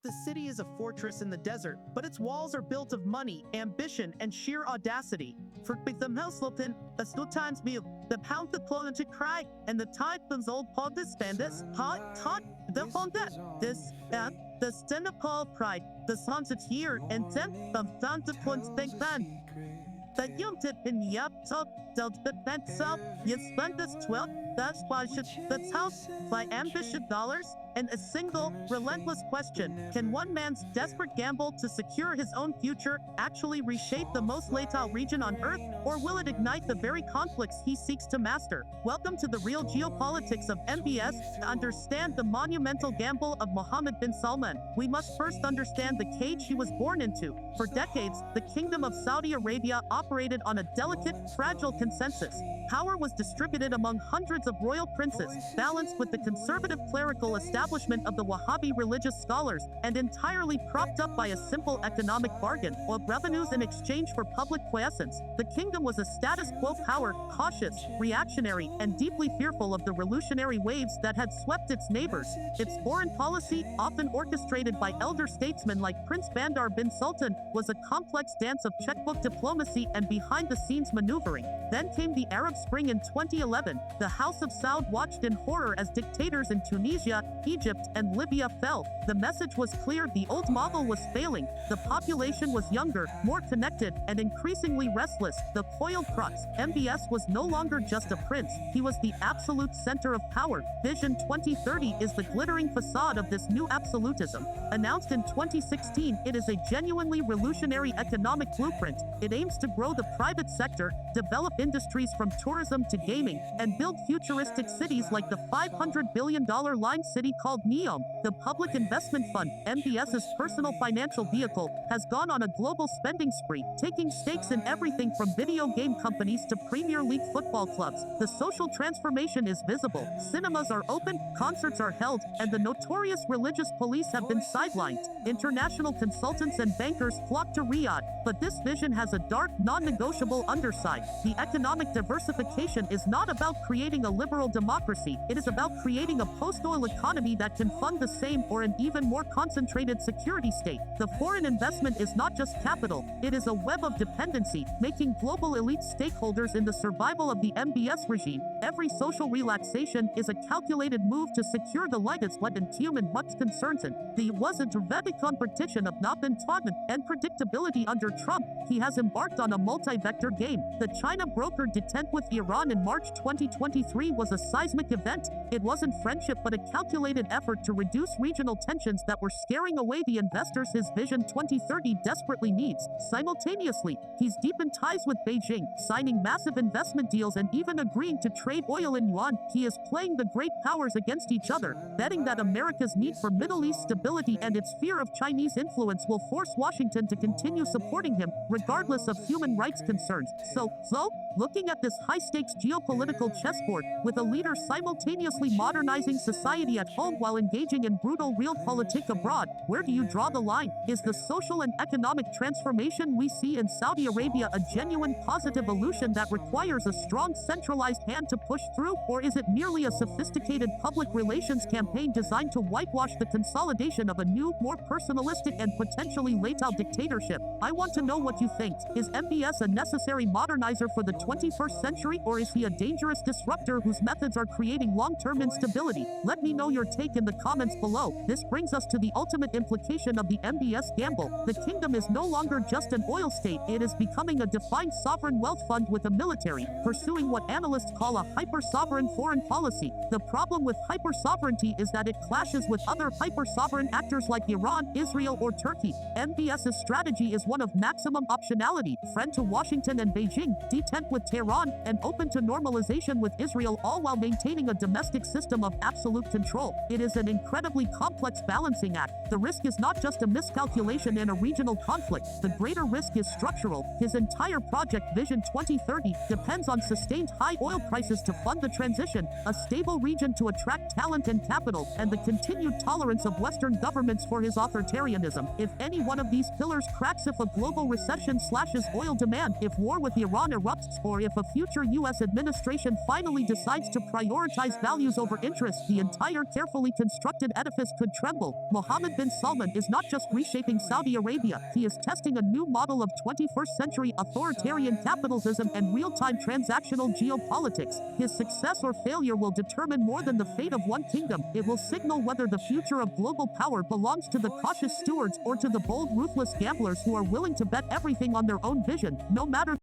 The city is a fortress in the desert, but its walls are built of money, ambition, and sheer audacity. For the Melslopin, the Sultan's meal, the pound the clone to cry, and the tide comes old pod this bandits, hot, the honda, this, the stand of Paul pride, the sons it's here, and then, the sons of one's think then. The young tip in the up top, dealt the fence up, you spent this 12, that's why should the house by ambition dollars? And a single, relentless question, can one man's desperate gamble to secure his own future actually reshape the most lethal region on Earth, or will it ignite the very conflicts he seeks to master? Welcome to the real geopolitics of MBS. To understand the monumental gamble of Mohammed bin Salman, we must first understand the cage he was born into. For decades, the Kingdom of Saudi Arabia operated on a delicate, fragile consensus. Power was distributed among hundreds of royal princes, balanced with the conservative clerical establishment of the Wahhabi religious scholars, and entirely propped up by a simple economic bargain, or revenues in exchange for public quiescence. The kingdom was a status quo power, cautious, reactionary, and deeply fearful of the revolutionary waves that had swept its neighbors. Its foreign policy, often orchestrated by elder statesmen like Prince Bandar bin Sultan, was a complex dance of checkbook diplomacy and behind-the-scenes maneuvering. Then came the Arab Spring in 2011. The House of Saud watched in horror as dictators in Tunisia, Egypt, and Libya fell. The message was clear: the old model was failing. The population was younger, more connected, and increasingly restless. The foiled crux. MBS was no longer just a prince. He was the absolute center of power. Vision 2030 is the glittering facade of this new absolutism. Announced in 2016, it is a genuinely revolutionary economic blueprint. It aims to grow the private sector, develop industries from tourism to gaming, and build futuristic cities like the $500 billion line city called NEOM. The Public Investment Fund, MBS's personal financial vehicle, has gone on a global spending spree, taking stakes in everything from video game companies to Premier League football clubs. The social transformation is visible. Cinemas are open, concerts are held, and the notorious religious police have been sidelined. International consultants and bankers flock to Riyadh, but this vision has a dark, non-negotiable underside. The economic diversification is not about creating a liberal democracy. It is about creating a post-oil economy that can fund the same or an even more concentrated security state. The foreign investment is not just capital, it is a web of dependency, making global elite stakeholders in the survival of the MBS regime. Every social relaxation is a calculated move to secure the lightest what in human much concerns in. The wasn't dramatic competition of not been taught and predictability under Trump. He has embarked on a multi-vector game. The China brokered detent with Iran in March 2023 was a seismic event. It wasn't friendship but a calculated effort to reduce regional tensions that were scaring away the investors his Vision 2030 desperately needs. Simultaneously, he's deepened ties with Beijing, signing massive investment deals and even agreeing to trade oil in yuan. He is playing the great powers against each other, betting that America's need for Middle East stability and its fear of Chinese influence will force Washington to continue supporting him, regardless of human rights concerns. So, looking at this high-stakes geopolitical chessboard, with a leader simultaneously modernizing society at home while engaging in brutal realpolitik abroad, where do you draw the line? Is the social and economic transformation we see in Saudi Arabia a genuine positive illusion that requires a strong centralized hand to push through, or is it merely a sophisticated public relations campaign designed to whitewash the consolidation of a new, more personalistic and potentially lethal dictatorship? I want to know what you think. Is MBS a necessary modernizer for the 21st century, or is he a dangerous disruptor whose methods are creating long-term instability? Let me know your take in the comments below. This brings us to the ultimate implication of the MBS gamble. The kingdom is no longer just an oil state, it is becoming a defined sovereign wealth fund with a military, pursuing what analysts call a hyper-sovereign foreign policy. The problem with hyper-sovereignty is that it clashes with other hyper-sovereign actors like Iran, Israel, or Turkey. MBS's strategy is one of maximum optionality, friend to Washington and Beijing, detent with Tehran, and open to normalization with Israel, all while maintaining a domestic system of absolute control. It is an incredibly complex balancing act. The risk is not just a miscalculation in a regional conflict. The greater risk is structural. His entire project, Vision 2030, depends on sustained high oil prices to fund the transition, a stable region to attract talent and capital, and the continued tolerance of Western governments for his authoritarianism. If any one of these pillars cracks, if a global recession slashes oil demand, if war with Iran erupts, or if a future U.S. administration finally decides to prioritize values over interests, the entire careful carefully constructed edifice could tremble. Mohammed bin Salman is not just reshaping Saudi Arabia, he is testing a new model of 21st century authoritarian capitalism and real-time transactional geopolitics. His success or failure will determine more than the fate of one kingdom. It will signal whether the future of global power belongs to the cautious stewards or to the bold, ruthless gamblers who are willing to bet everything on their own vision, no matter